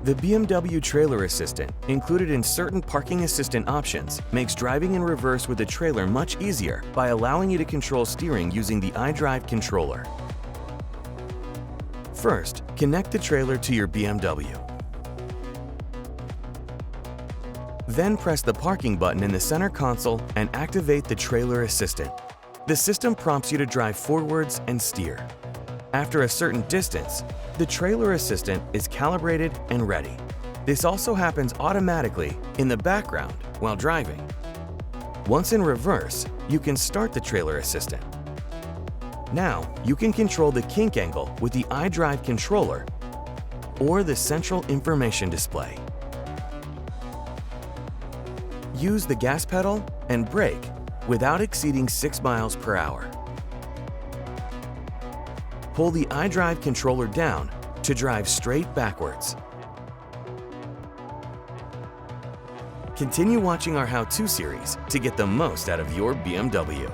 The BMW Trailer Assistant, included in certain parking assistant options, makes driving in reverse with a trailer much easier by allowing you to control steering using the iDrive controller. First, connect the trailer to your BMW. Then press the parking button in the center console and activate the Trailer Assistant. The system prompts you to drive forwards and steer. After a certain distance, the Trailer Assistant is calibrated and ready. This also happens automatically in the background while driving. Once in reverse, you can start the Trailer Assistant. Now, you can control the kink angle with the iDrive controller or the central information display. Use the gas pedal and brake without exceeding 6 miles per hour. Pull the iDrive controller down to drive straight backwards. Continue watching our how-to series to get the most out of your BMW.